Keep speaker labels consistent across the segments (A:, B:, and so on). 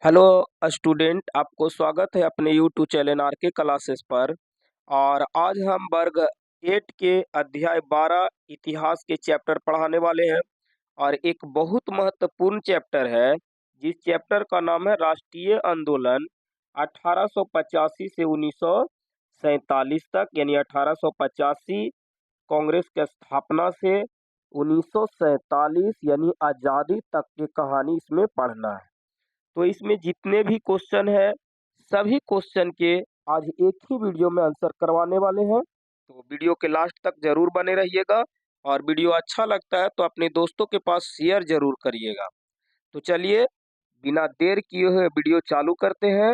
A: Hello student, आपको स्वागत है अपने यूट्यूब चैनल आरके क्लासेस पर। और आज हम वर्ग 8 के अध्याय 12 इतिहास के चैप्टर पढ़ाने वाले हैं। और एक बहुत महत्वपूर्ण चैप्टर है जिस चैप्टर का नाम है राष्ट्रीय आंदोलन 1885 से 1947 तक, यानी 1885 कांग्रेस की स्थापना से 1947 यानी आज़ादी तक की कहानी इसमें पढ़ना है। तो इसमें जितने भी क्वेश्चन है सभी क्वेश्चन के आज एक ही वीडियो में आंसर करवाने वाले हैं। तो वीडियो के लास्ट तक जरूर बने रहिएगा और वीडियो अच्छा लगता है तो अपने दोस्तों के पास शेयर जरूर करिएगा। तो चलिए बिना देर किए हुए वीडियो चालू करते हैं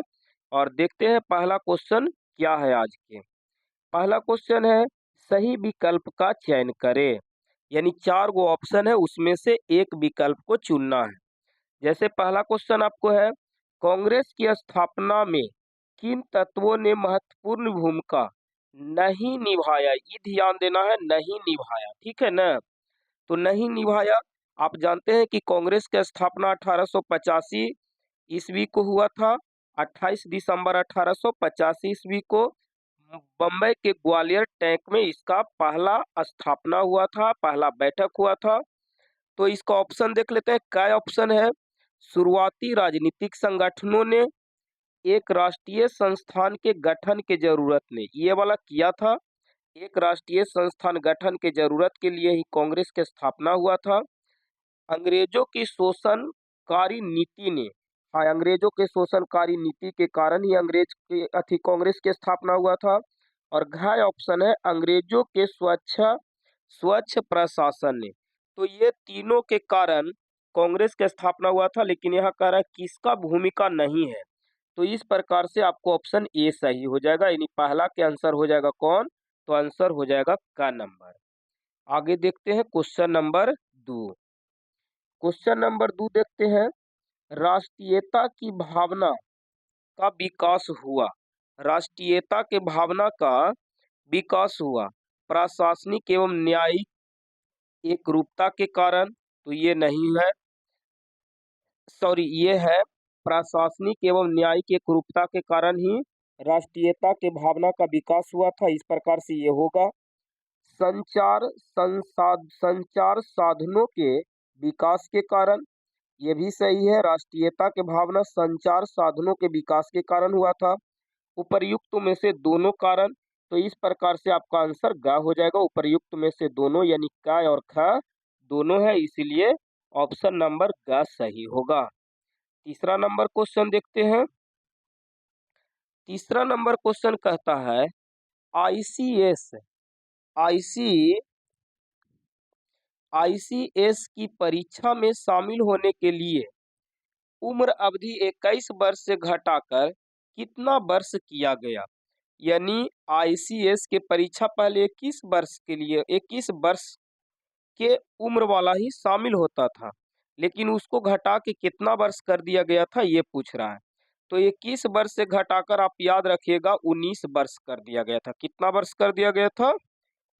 A: और देखते हैं पहला क्वेश्चन क्या है। आज के पहला क्वेश्चन है सही विकल्प का चयन करें, यानी 4 गो ऑप्शन है उसमें से एक विकल्प को चुनना है। जैसे पहला क्वेश्चन आपको है, कांग्रेस की स्थापना में किन तत्वों ने महत्वपूर्ण भूमिका नहीं निभाया। ये ध्यान देना है, नहीं निभाया, ठीक है ना। तो नहीं निभाया, आप जानते हैं कि कांग्रेस की स्थापना 1885 ईस्वी को हुआ था। 28 दिसंबर 1885 ईस्वी को बम्बई के ग्वालियर टैंक में इसका पहला स्थापना हुआ था, पहला बैठक हुआ था। तो इसका ऑप्शन देख लेते हैं, क्या ऑप्शन है। शुरुआती राजनीतिक संगठनों ने एक राष्ट्रीय संस्थान के गठन के जरूरत ने, ये वाला किया था। एक राष्ट्रीय संस्थान गठन के जरूरत के लिए ही कांग्रेस की स्थापना हुआ था। अंग्रेजों की शोषणकारी नीति ने, हाँ, अंग्रेजों के शोषणकारी नीति के कारण ही अंग्रेज के कांग्रेस की स्थापना हुआ था। और घ ऑप्शन है अंग्रेजों के स्वच्छ प्रशासन ने। तो ये तीनों के कारण कांग्रेस की स्थापना हुआ था, लेकिन यहाँ कह रहा है किसका भूमिका नहीं है। तो इस प्रकार से आपको ऑप्शन ए सही हो जाएगा, यानी पहला के आंसर हो जाएगा कौन, तो आंसर हो जाएगा का नंबर। आगे देखते हैं क्वेश्चन नंबर 2। क्वेश्चन नंबर 2 देखते हैं, राष्ट्रीयता की भावना का विकास हुआ। राष्ट्रीयता के भावना का विकास हुआ प्रशासनिक एवं न्यायिक एकरूपता के कारण। तो ये नहीं है, सॉरी, ये है प्रशासनिक एवं न्यायिक एकरूपता के कारण ही राष्ट्रीयता के भावना का विकास हुआ था, इस प्रकार से ये होगा। संचार साधनों के विकास के कारण, ये भी सही है, राष्ट्रीयता के भावना संचार साधनों के विकास के कारण हुआ था। उपर्युक्त में से दोनों कारण, तो इस प्रकार से आपका आंसर ग हो जाएगा। उपर्युक्त में से दोनों यानी क और ख दोनों है, इसीलिए ऑप्शन नंबर ग सही होगा। तीसरा नंबर क्वेश्चन देखते हैं। तीसरा नंबर क्वेश्चन कहता है, आईसीएस आईसी आईसीएस की परीक्षा में शामिल होने के लिए उम्र अवधि 21 वर्ष से घटाकर कितना वर्ष किया गया। यानी आईसीएस के परीक्षा पहले 21 वर्ष के लिए 21 वर्ष के उम्र वाला ही शामिल होता था, लेकिन उसको घटा के कितना वर्ष कर दिया गया था ये पूछ रहा है। तो 21 वर्ष से घटाकर आप याद रखिएगा 19 वर्ष कर दिया गया था। कितना वर्ष कर दिया गया था,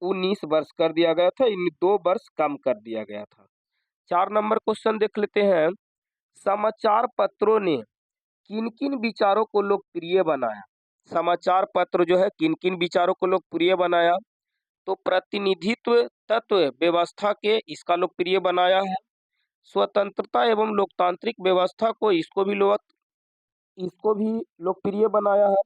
A: 19 वर्ष कर दिया गया था, इन 2 वर्ष कम कर दिया गया था। 4 नंबर क्वेश्चन देख लेते हैं, समाचार पत्रों ने किन किन विचारों को लोकप्रिय बनाया। समाचार पत्र जो है किन किन विचारों को लोकप्रिय बनाया। तो प्रतिनिधित्व तत्व व्यवस्था के इसका लोकप्रिय बनाया है। स्वतंत्रता एवं लोकतांत्रिक व्यवस्था को इसको भी लोकप्रिय बनाया है।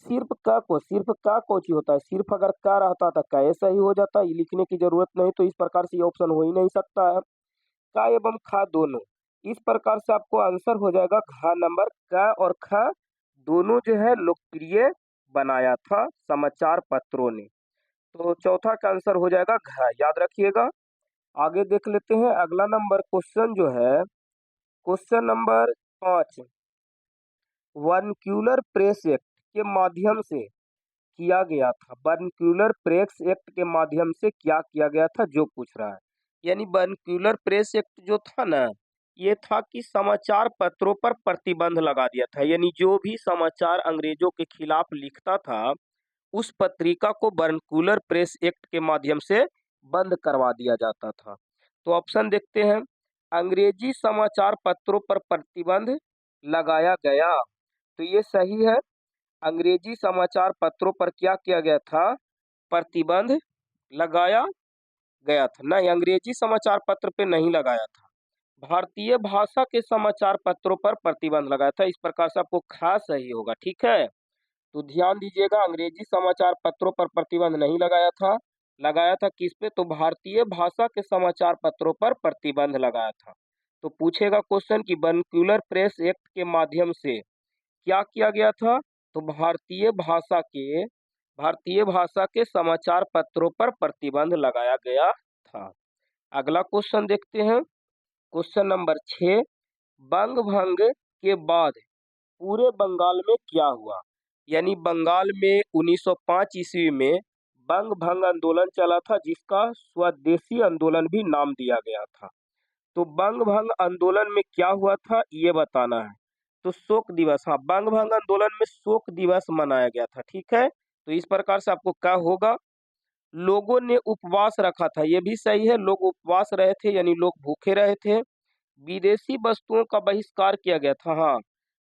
A: सिर्फ का कोची होता है, सिर्फ अगर का रहता था का ऐसा ही हो जाता, ये लिखने की जरूरत नहीं, तो इस प्रकार से ये ऑप्शन हो ही नहीं सकता है। का एवं खा दोनों, इस प्रकार से आपको आंसर हो जाएगा घ नंबर। का और ख दोनों जो है लोकप्रिय बनाया था समाचार पत्रों ने। तो चौथा का आंसर हो जाएगा घ, याद रखिएगा। आगे देख लेते हैं अगला नंबर क्वेश्चन जो है, क्वेश्चन नंबर 5। वर्नक्यूलर प्रेस एक्ट के माध्यम से किया गया था। वर्नक्यूलर प्रेस एक्ट के माध्यम से क्या किया गया था जो पूछ रहा है। यानी वर्नक्यूलर प्रेस एक्ट जो था ना, ये था कि समाचार पत्रों पर प्रतिबंध लगा दिया था। यानी जो भी समाचार अंग्रेजों के खिलाफ लिखता था उस पत्रिका को वर्नक्यूलर प्रेस एक्ट के माध्यम से बंद करवा दिया जाता था। तो ऑप्शन देखते हैं, अंग्रेजी समाचार पत्रों पर प्रतिबंध लगाया गया। तो ये सही है। अंग्रेजी समाचार पत्रों पर क्या किया गया था? प्रतिबंध लगाया गया था। नहीं, अंग्रेजी समाचार पत्र पे नहीं लगाया था। भारतीय भाषा के समाचार पत्रों पर प्रतिबंध लगाया था। इस प्रकार से आपको खास सही होगा। ठीक है, तो ध्यान दीजिएगा, अंग्रेजी समाचार पत्रों पर प्रतिबंध नहीं लगाया था। लगाया था किस पे? तो भारतीय भाषा के समाचार पत्रों पर प्रतिबंध लगाया था। तो पूछेगा क्वेश्चन कि वर्नाक्युलर प्रेस एक्ट के माध्यम से क्या किया गया था? तो भारतीय भाषा के समाचार पत्रों पर प्रतिबंध लगाया गया था। अगला क्वेश्चन देखते हैं। क्वेश्चन नंबर 6, बंग भंग के बाद पूरे बंगाल में क्या हुआ? यानी बंगाल में 1905 ईस्वी में बंग भंग आंदोलन चला था, जिसका स्वदेशी आंदोलन भी नाम दिया गया था। तो बंग भंग आंदोलन में क्या हुआ था ये बताना है। तो शोक दिवस, हाँ, बंग भंग आंदोलन में शोक दिवस मनाया गया था। ठीक है, तो इस प्रकार से आपको क्या होगा? लोगों ने उपवास रखा था, ये भी सही है। लोग उपवास रहे थे, यानी लोग भूखे रहे थे। विदेशी वस्तुओं का बहिष्कार किया गया था, हाँ,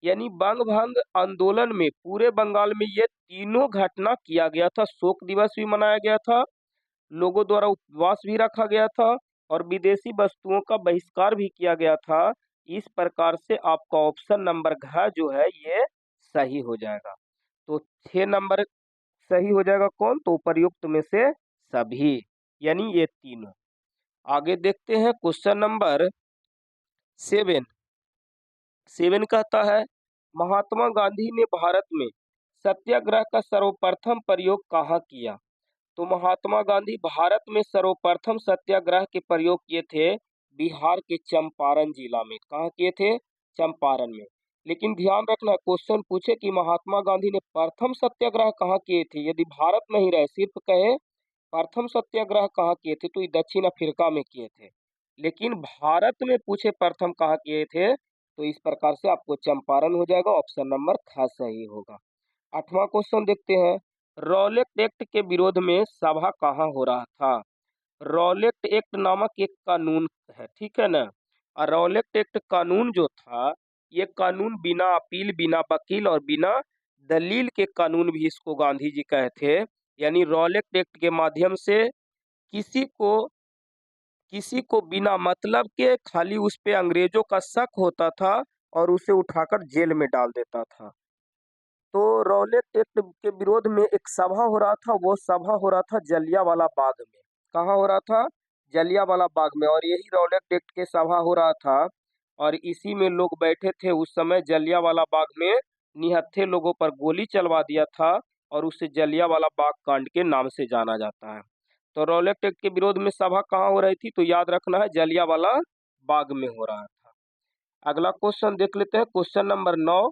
A: यानी बंग भंग आंदोलन में पूरे बंगाल में ये तीनों घटना किया गया था। शोक दिवस भी मनाया गया था, लोगों द्वारा उपवास भी रखा गया था, और विदेशी वस्तुओं का बहिष्कार भी किया गया था। इस प्रकार से आपका ऑप्शन नंबर घ जो है ये सही हो जाएगा। तो 6 नंबर सही हो जाएगा कौन? तो उपर्युक्त में से सभी, यानी ये तीनों। आगे देखते हैं क्वेश्चन नंबर 7। 7 कहता है, महात्मा गांधी ने भारत में सत्याग्रह का सर्वप्रथम प्रयोग कहाँ किया? तो महात्मा गांधी भारत में सर्वप्रथम सत्याग्रह के प्रयोग किए थे बिहार के चंपारण जिला में। कहाँ किए थे? चंपारण में। लेकिन ध्यान रखना, क्वेश्चन पूछे कि महात्मा गांधी ने प्रथम सत्याग्रह कहाँ किए थे, यदि भारत नहीं रहे, सिर्फ कहे प्रथम सत्याग्रह कहाँ किए थे, तो ये दक्षिण अफ्रीका में किए थे। लेकिन भारत में पूछे प्रथम कहाँ किए थे, तो इस प्रकार से आपको चंपारण हो जाएगा। ऑप्शन नंबर ख सही होगा। 8वां क्वेश्चन देखते हैं। रॉलेट एक्ट के विरोध में सभा कहाँ हो रहा था? रॉलेट एक्ट नामक एक कानून है, ठीक है ना। और रॉलेट एक्ट कानून जो था, ये कानून बिना अपील, बिना वकील और बिना दलील के कानून भी इसको गांधी जी कहे थे। यानी रॉलेट एक्ट के माध्यम से किसी को किसी को बिना मतलब के खाली उस पे अंग्रेजों का शक होता था और उसे उठाकर जेल में डाल देता था। तो रॉलेट एक्ट के विरोध में एक सभा हो रहा था, वो सभा हो रहा था जलियांवाला बाग में। कहाँ हो रहा था? जलियांवाला बाग में। और यही रॉलेट एक्ट के सभा हो रहा था, और इसी में लोग बैठे थे उस समय। जलियांवाला बाग में निहत्थे लोगों पर गोली चलवा दिया था, और उसे जलियांवाला बाग कांड के नाम से जाना जाता है। तो रॉलेट एक्ट के विरोध में सभा कहाँ हो रही थी? तो याद रखना है, जलियांवाला बाग में हो रहा था। अगला क्वेश्चन देख लेते हैं। क्वेश्चन नंबर 9,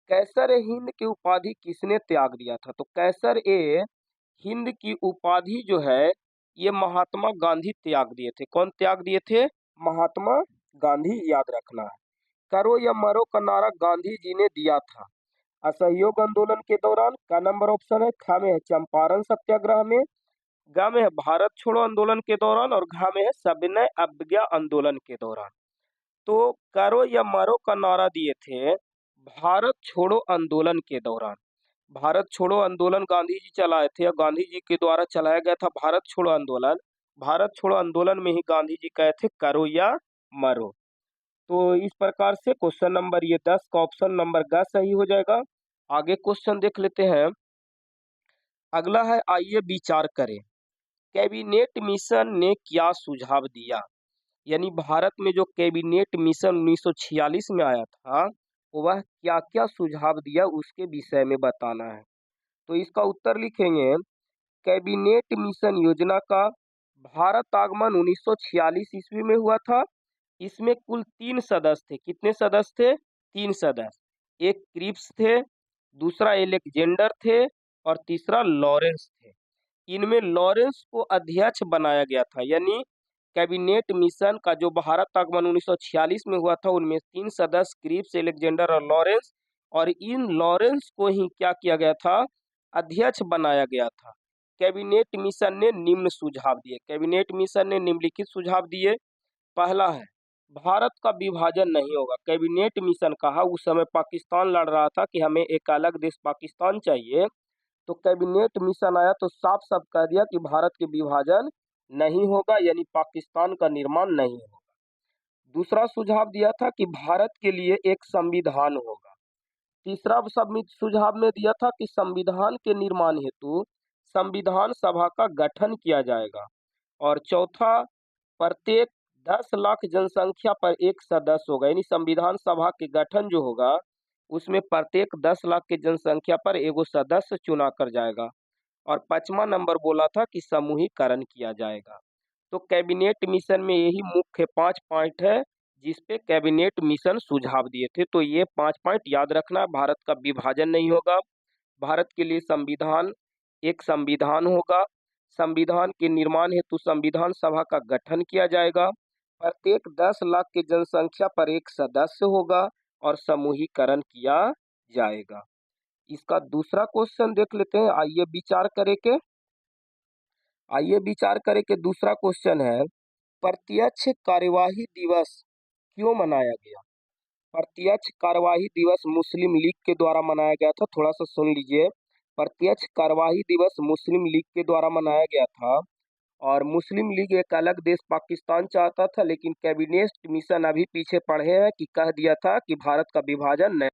A: कैसर ए हिंद की उपाधि किसने त्याग दिया था? तो कैसर ए हिंद की उपाधि जो है, ये महात्मा गांधी त्याग दिए थे। कौन त्याग दिए थे? महात्मा गांधी, याद रखना है। करो या मरो का नारा गांधी जी ने दिया था असहयोग आंदोलन के दौरान। का नंबर ऑप्शन है? ख में है चंपारण सत्याग्रह में, ग में है भारत छोड़ो आंदोलन के दौरान, और घ में है सविनय अवज्ञा आंदोलन के दौरान। तो करो या मरो का नारा दिए थे भारत छोड़ो आंदोलन के दौरान। भारत छोड़ो आंदोलन गांधी जी चलाए थे, और गांधी जी के द्वारा चलाया गया था भारत छोड़ो आंदोलन। भारत छोड़ो आंदोलन में ही गांधी जी कहे थे करो या मरो। तो इस प्रकार से क्वेश्चन नंबर ये 10 का ऑप्शन नंबर ग सही हो जाएगा। आगे क्वेश्चन देख लेते हैं। अगला है, आइए विचार करें, कैबिनेट मिशन ने क्या सुझाव दिया? यानी भारत में जो कैबिनेट मिशन 1946 में आया था, वह क्या क्या सुझाव दिया उसके विषय में बताना है। तो इसका उत्तर लिखेंगे, कैबिनेट मिशन योजना का भारत आगमन 1946 ईस्वी में हुआ था। इसमें कुल 3 सदस्य थे। कितने सदस्य थे? 3 सदस्य। एक क्रिप्स थे, दूसरा एलेक्जेंडर थे, और तीसरा लॉरेंस थे। इनमें लॉरेंस को अध्यक्ष बनाया गया था। यानी कैबिनेट मिशन का जो भारत आगमन 1946 में हुआ था, उनमें 3 सदस्य क्रिप्स, एलेक्जेंडर और लॉरेंस, और इन लॉरेंस को ही क्या किया गया था? अध्यक्ष बनाया गया था। कैबिनेट मिशन ने निम्न सुझाव दिए। कैबिनेट मिशन ने निम्नलिखित सुझाव दिए। पहला है, भारत का विभाजन नहीं होगा। कैबिनेट मिशन कहा, उस समय पाकिस्तान लड़ रहा था कि हमें एक अलग देश पाकिस्तान चाहिए, तो कैबिनेट मिशन आया तो साफ साफ कह दिया कि भारत के विभाजन नहीं होगा, यानी पाकिस्तान का निर्माण नहीं होगा। दूसरा सुझाव दिया था कि भारत के लिए एक संविधान होगा। तीसरा सुझाव में दिया था कि संविधान के निर्माण हेतु संविधान सभा का गठन किया जाएगा। और चौथा, प्रत्येक 10 लाख जनसंख्या पर एक सदस्य होगा, यानी संविधान सभा के गठन जो होगा उसमें प्रत्येक 10 लाख की जनसंख्या पर एगो सदस्य चुना कर जाएगा। और पांचवा नंबर बोला था कि समूहीकरण किया जाएगा। तो कैबिनेट मिशन में यही मुख्य 5 पॉइंट है जिस पे कैबिनेट मिशन सुझाव दिए थे। तो ये 5 पॉइंट याद रखना। भारत का विभाजन नहीं होगा, भारत के लिए एक संविधान होगा, संविधान के निर्माण हेतु संविधान सभा का गठन किया जाएगा, प्रत्येक 10 लाख की जनसंख्या पर एक सदस्य होगा और समूहीकरण किया जाएगा। इसका दूसरा क्वेश्चन देख लेते हैं। आइए विचार करें कि दूसरा क्वेश्चन है, प्रत्यक्ष कार्यवाही दिवस क्यों मनाया गया? प्रत्यक्ष कार्यवाही दिवस मुस्लिम लीग के द्वारा मनाया गया था। थोड़ा सा सुन लीजिए। प्रत्यक्ष कार्यवाही दिवस मुस्लिम लीग के द्वारा मनाया गया था। और मुस्लिम लीग एक अलग देश पाकिस्तान चाहता था, लेकिन कैबिनेट मिशन अभी पीछे पड़े हैं कि कह दिया था कि भारत का विभाजन नहीं